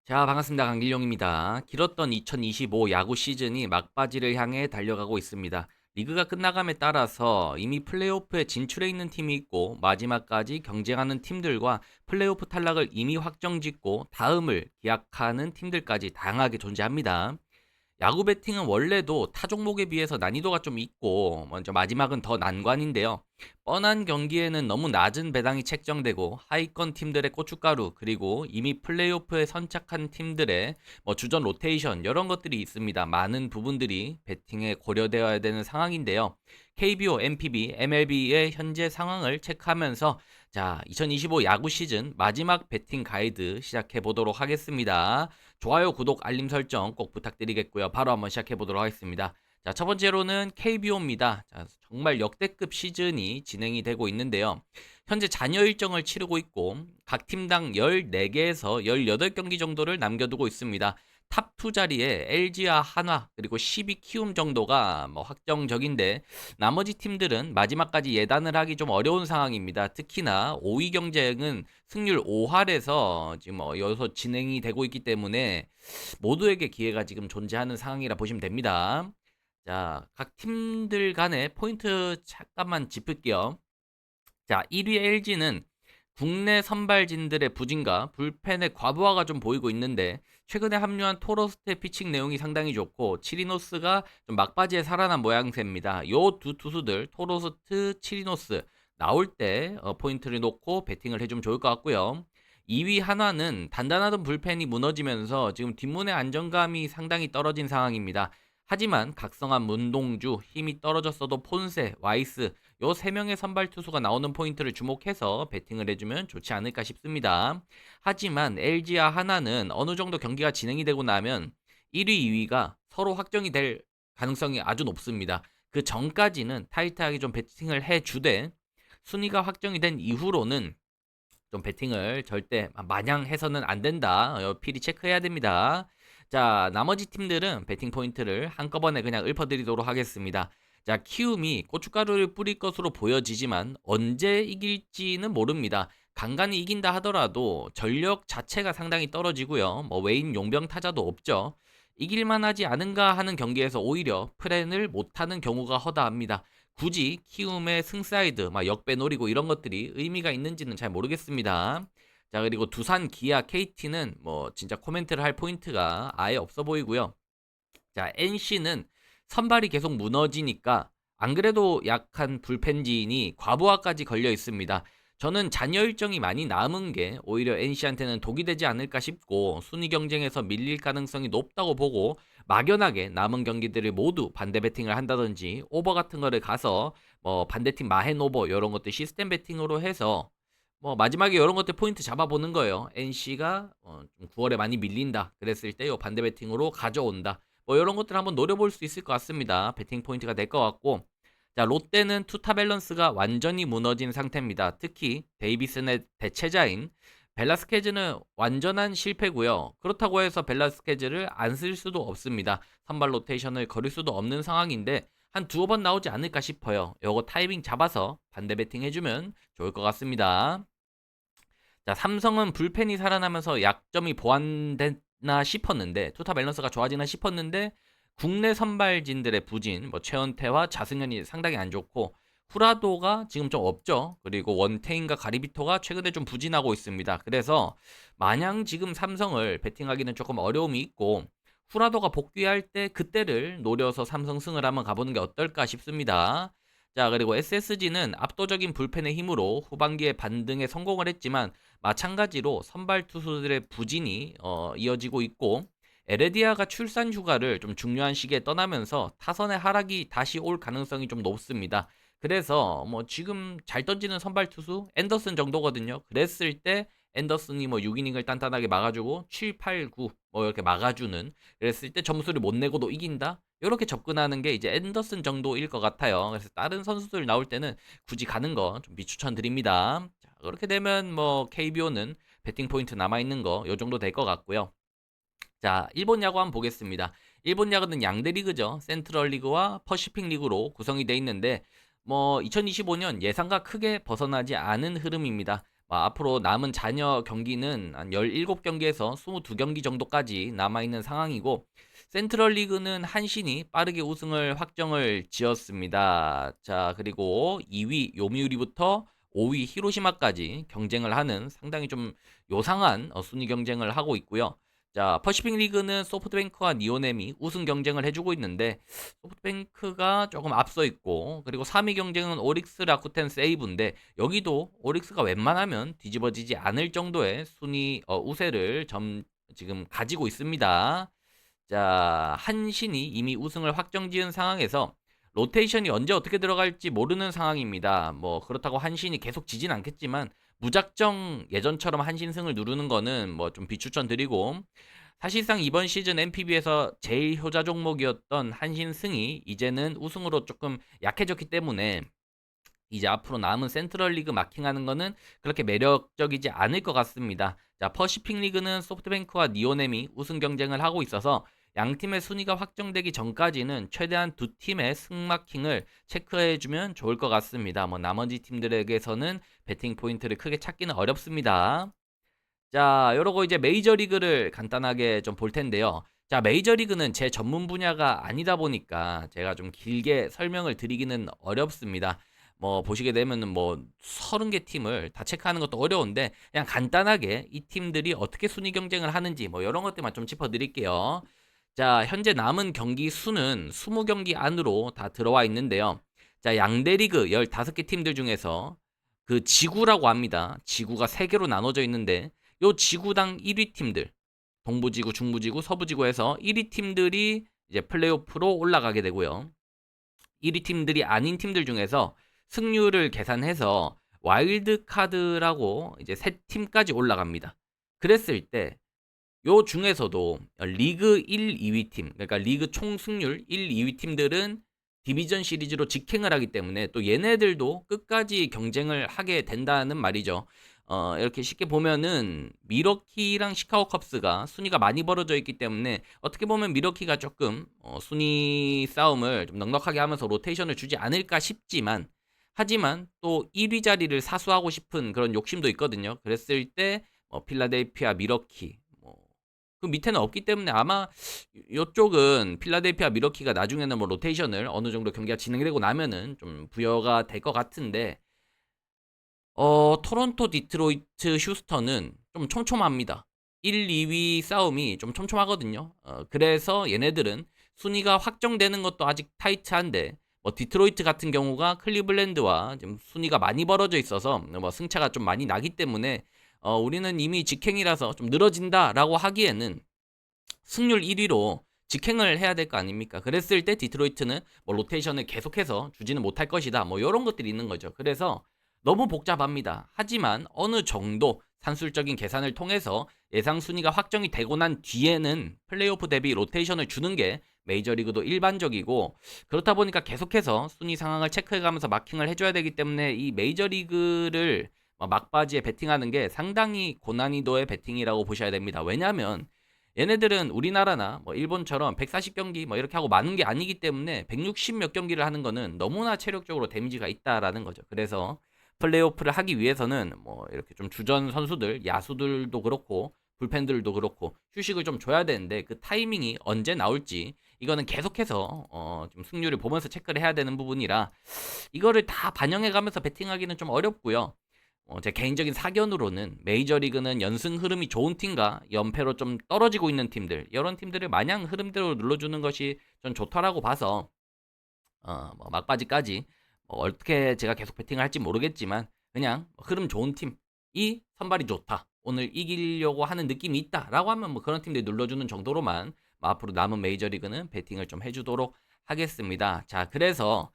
자, 반갑습니다. 강길용입니다. 길었던 2025 야구 시즌이 막바지를 향해 달려가고 있습니다. 리그가 끝나감에 따라서 이미 플레이오프에 진출해 있는 팀이 있고 마지막까지 경쟁하는 팀들과 플레이오프 탈락을 이미 확정짓고 다음을 기약하는 팀들까지 다양하게 존재합니다. 야구 배팅은 원래도 타 종목에 비해서 난이도가 좀 있고 먼저 마지막은 더 난관인데요. 뻔한 경기에는 너무 낮은 배당이 책정되고 하위권 팀들의 고춧가루 그리고 이미 플레이오프에 선착한 팀들의 주전 로테이션 이런 것들이 있습니다. 많은 부분들이 배팅에 고려되어야 되는 상황인데요. KBO, MPB, MLB의 현재 상황을 체크하면서 자, 2025 야구 시즌 마지막 배팅 가이드 시작해 보도록 하겠습니다. 좋아요, 구독, 알림 설정 꼭 부탁드리겠고요. 바로 한번 시작해 보도록 하겠습니다. 자, 첫 번째로는 KBO입니다. 자, 정말 역대급 시즌이 진행이 되고 있는데요. 현재 잔여 일정을 치르고 있고 각 팀당 14개에서 18경기 정도를 남겨두고 있습니다. 탑 2 자리에 LG와 한화 그리고 12 키움 정도가 확정적인데 나머지 팀들은 마지막까지 예단을 하기 좀 어려운 상황입니다. 특히나 5위 경쟁은 승률 5할에서 지금 여기서 진행이 되고 있기 때문에 모두에게 기회가 지금 존재하는 상황이라 보시면 됩니다. 자, 각 팀들 간의 포인트 잠깐만 짚을게요. 자, 1위 LG는 국내 선발진들의 부진과 불펜의 과부하가 좀 보이고 있는데 최근에 합류한 토로스트의 피칭 내용이 상당히 좋고 치리노스가 좀 막바지에 살아난 모양새입니다. 요 두 투수들 토로스트, 치리노스 나올 때 포인트를 놓고 배팅을 해주면 좋을 것 같고요. 2위 한화는 단단하던 불펜이 무너지면서 지금 뒷문의 안정감이 상당히 떨어진 상황입니다. 하지만 각성한 문동주, 힘이 떨어졌어도 폰세, 와이스 요 세 명의 선발 투수가 나오는 포인트를 주목해서 배팅을 해주면 좋지 않을까 싶습니다. 하지만 LG와 하나는 어느 정도 경기가 진행이 되고 나면 1위, 2위가 서로 확정이 될 가능성이 아주 높습니다. 그 전까지는 타이트하게 좀 배팅을 해주되 순위가 확정이 된 이후로는 좀 배팅을 절대 마냥 해서는 안 된다. 필히 체크해야 됩니다. 자, 나머지 팀들은 배팅 포인트를 한꺼번에 그냥 읊어드리도록 하겠습니다. 자, 키움이 고춧가루를 뿌릴 것으로 보여지지만 언제 이길지는 모릅니다. 간간히 이긴다 하더라도 전력 자체가 상당히 떨어지고요. 외인 용병 타자도 없죠. 이길만 하지 않은가 하는 경기에서 오히려 플랜을 못하는 경우가 허다합니다. 굳이 키움의 승사이드, 막 역배 노리고 이런 것들이 의미가 있는지는 잘 모르겠습니다. 자, 그리고 두산, 기아, KT는 진짜 코멘트를 할 포인트가 아예 없어 보이고요. 자, NC는 선발이 계속 무너지니까 안 그래도 약한 불펜진이 과부하까지 걸려 있습니다. 저는 잔여 일정이 많이 남은 게 오히려 NC한테는 독이 되지 않을까 싶고 순위 경쟁에서 밀릴 가능성이 높다고 보고 막연하게 남은 경기들을 모두 반대 배팅을 한다든지 오버 같은 거를 가서 반대팀 마헨 오버 이런 것들 시스템 배팅으로 해서 마지막에 이런 것들 포인트 잡아보는 거예요. NC가 좀 9월에 많이 밀린다 그랬을 때 요 반대 배팅으로 가져온다. 이런 것들 한번 노려볼 수 있을 것 같습니다. 배팅 포인트가 될 것 같고 자, 롯데는 투타 밸런스가 완전히 무너진 상태입니다. 특히 데이비슨의 대체자인 벨라스케즈는 완전한 실패고요. 그렇다고 해서 벨라스케즈를 안 쓸 수도 없습니다. 선발 로테이션을 거릴 수도 없는 상황인데 한 두어 번 나오지 않을까 싶어요. 요거 타이밍 잡아서 반대 배팅 해주면 좋을 것 같습니다. 자, 삼성은 불펜이 살아나면서 약점이 보완됐나 싶었는데 투타 밸런스가 좋아지나 싶었는데 국내 선발진들의 부진, 최원태와 자승현이 상당히 안 좋고 후라도가 지금 좀 없죠. 그리고 원태인과 가리비토가 최근에 좀 부진하고 있습니다. 그래서 마냥 지금 삼성을 배팅하기는 조금 어려움이 있고 후라도가 복귀할 때 그때를 노려서 삼성승을 한번 가보는 게 어떨까 싶습니다. 자, 그리고 SSG는 압도적인 불펜의 힘으로 후반기에 반등에 성공을 했지만 마찬가지로 선발 투수들의 부진이 이어지고 있고 에레디아가 출산 휴가를 좀 중요한 시기에 떠나면서 타선의 하락이 다시 올 가능성이 좀 높습니다. 그래서 지금 잘 던지는 선발 투수 앤더슨 정도거든요. 그랬을 때 앤더슨이 6이닝을 단단하게 막아주고 7, 8, 9 이렇게 막아주는 그랬을 때 점수를 못 내고도 이긴다. 이렇게 접근하는 게 이제 앤더슨 정도일 것 같아요. 그래서 다른 선수들 나올 때는 굳이 가는 거 좀 비추천드립니다. 자, 그렇게 되면 KBO는 배팅 포인트 남아 있는 거 요 정도 될 것 같고요. 자, 일본 야구 한번 보겠습니다. 일본 야구는 양대 리그죠. 센트럴 리그와 퍼시픽 리그로 구성이 돼 있는데 2025년 예상과 크게 벗어나지 않은 흐름입니다. 앞으로 남은 잔여 경기는 한 17경기에서 22경기 정도까지 남아있는 상황이고 센트럴 리그는 한신이 빠르게 우승을 확정을 지었습니다. 자, 그리고 2위 요미우리부터 5위 히로시마까지 경쟁을 하는 상당히 좀 요상한 순위 경쟁을 하고 있고요. 자, 퍼시픽 리그는 소프트뱅크와 니오넴이 우승 경쟁을 해주고 있는데 소프트뱅크가 조금 앞서 있고, 그리고 3위 경쟁은 오릭스, 라쿠텐, 세이브인데 여기도 오릭스가 웬만하면 뒤집어지지 않을 정도의 순위 우세를 지금 가지고 있습니다. 자, 한신이 이미 우승을 확정지은 상황에서 로테이션이 언제 어떻게 들어갈지 모르는 상황입니다. 뭐 그렇다고 한신이 계속 지진 않겠지만 무작정 예전처럼 한신승을 누르는 거는 뭐 좀 비추천 드리고, 사실상 이번 시즌 NPB에서 제일 효자 종목이었던 한신승이 이제는 우승으로 조금 약해졌기 때문에 이제 앞으로 남은 센트럴 리그 마킹하는 거는 그렇게 매력적이지 않을 것 같습니다. 자, 퍼시픽 리그는 소프트뱅크와 니오넴이 우승 경쟁을 하고 있어서 양 팀의 순위가 확정되기 전까지는 최대한 두 팀의 승마킹을 체크해주면 좋을 것 같습니다. 뭐 나머지 팀들에게서는 배팅 포인트를 크게 찾기는 어렵습니다. 자, 요러고 이제 메이저리그를 간단하게 좀 볼 텐데요. 자, 메이저리그는 제 전문 분야가 아니다 보니까 제가 좀 길게 설명을 드리기는 어렵습니다. 뭐 보시게 되면은 뭐 30개 팀을 다 체크하는 것도 어려운데 그냥 간단하게 이 팀들이 어떻게 순위 경쟁을 하는지 뭐 이런 것들만 좀 짚어 드릴게요. 자, 현재 남은 경기 수는 20경기 안으로 다 들어와 있는데요. 자, 양대 리그 15개 팀들 중에서 그 지구라고 합니다. 지구가 3개로 나눠져 있는데 요 지구당 1위 팀들, 동부지구, 중부지구, 서부지구에서 1위 팀들이 이제 플레이오프로 올라가게 되고요. 1위 팀들이 아닌 팀들 중에서 승률을 계산해서 와일드 카드라고 이제 3팀까지 올라갑니다. 그랬을 때 요 중에서도 리그 1, 2위 팀, 그러니까 리그 총 승률 1, 2위 팀들은 디비전 시리즈로 직행을 하기 때문에 또 얘네들도 끝까지 경쟁을 하게 된다는 말이죠. 이렇게 쉽게 보면은 미러키랑 시카고 컵스가 순위가 많이 벌어져 있기 때문에 어떻게 보면 미러키가 조금 순위 싸움을 좀 넉넉하게 하면서 로테이션을 주지 않을까 싶지만, 하지만 또 1위 자리를 사수하고 싶은 그런 욕심도 있거든요. 그랬을 때 필라델피아, 미러키 그 밑에는 없기 때문에 아마 이쪽은 필라델피아 미러키가 나중에는 뭐 로테이션을 어느 정도 경기가 진행되고 나면은 좀 부여가 될 것 같은데, 토론토, 디트로이트, 휴스턴은 좀 촘촘합니다. 1, 2위 싸움이 좀 촘촘하거든요. 그래서 얘네들은 순위가 확정되는 것도 아직 타이트한데, 뭐 디트로이트 같은 경우가 클리블랜드와 좀 순위가 많이 벌어져 있어서 뭐 승차가 좀 많이 나기 때문에 우리는 이미 직행이라서 좀 늘어진다라고 하기에는 승률 1위로 직행을 해야 될 거 아닙니까? 그랬을 때 디트로이트는 뭐 로테이션을 계속해서 주지는 못할 것이다. 뭐 이런 것들이 있는 거죠. 그래서 너무 복잡합니다. 하지만 어느 정도 산술적인 계산을 통해서 예상 순위가 확정이 되고 난 뒤에는 플레이오프 대비 로테이션을 주는 게 메이저리그도 일반적이고, 그렇다 보니까 계속해서 순위 상황을 체크해가면서 마킹을 해줘야 되기 때문에 이 메이저리그를 막바지에 베팅하는 게 상당히 고난이도의 베팅이라고 보셔야 됩니다. 왜냐하면 얘네들은 우리나라나 뭐 일본처럼 140경기 뭐 이렇게 하고 많은 게 아니기 때문에 160 몇 경기를 하는 거는 너무나 체력적으로 데미지가 있다라는 거죠. 그래서 플레이오프를 하기 위해서는 뭐 이렇게 좀 주전 선수들, 야수들도 그렇고 불펜들도 그렇고 휴식을 좀 줘야 되는데 그 타이밍이 언제 나올지 이거는 계속해서 좀 승률을 보면서 체크를 해야 되는 부분이라 이거를 다 반영해 가면서 배팅하기는 좀 어렵고요. 제 개인적인 사견으로는 메이저리그는 연승 흐름이 좋은 팀과 연패로 좀 떨어지고 있는 팀들, 이런 팀들을 마냥 흐름대로 눌러주는 것이 전 좋다라고 봐서 뭐 막바지까지 뭐 어떻게 제가 계속 배팅을 할지 모르겠지만 그냥 흐름 좋은 팀이 선발이 좋다, 오늘 이기려고 하는 느낌이 있다라고 하면 뭐 그런 팀들 눌러주는 정도로만 앞으로 남은 메이저리그는 배팅을 좀 해주도록 하겠습니다. 자, 그래서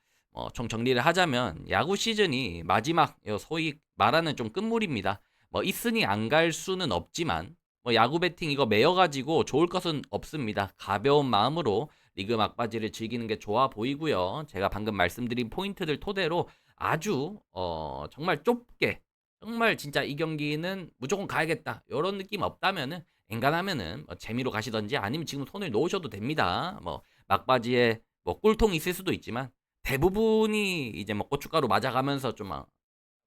총 정리를 하자면 야구 시즌이 마지막 소위 말하는 좀 끝물입니다. 뭐 있으니 안 갈 수는 없지만 뭐 야구 배팅 이거 매여가지고 좋을 것은 없습니다. 가벼운 마음으로 리그 막바지를 즐기는 게 좋아 보이고요. 제가 방금 말씀드린 포인트들 토대로 아주 정말 좁게, 정말 진짜 이 경기는 무조건 가야겠다 이런 느낌 없다면은, 엔간하면은 뭐 재미로 가시던지 아니면 지금 손을 놓으셔도 됩니다. 뭐 막바지에 뭐 꿀통이 있을 수도 있지만 대부분이 이제 뭐 고춧가루 맞아가면서 좀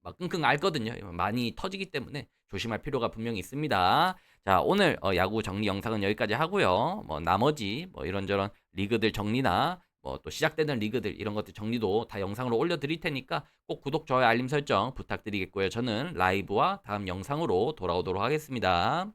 막 끙끙 앓거든요. 많이 터지기 때문에 조심할 필요가 분명히 있습니다. 자, 오늘 야구 정리 영상은 여기까지 하고요. 뭐 나머지 뭐 이런저런 리그들 정리나 뭐 또 시작되는 리그들 이런 것들 정리도 다 영상으로 올려드릴 테니까 꼭 구독, 좋아요, 알림 설정 부탁드리겠고요. 저는 라이브와 다음 영상으로 돌아오도록 하겠습니다.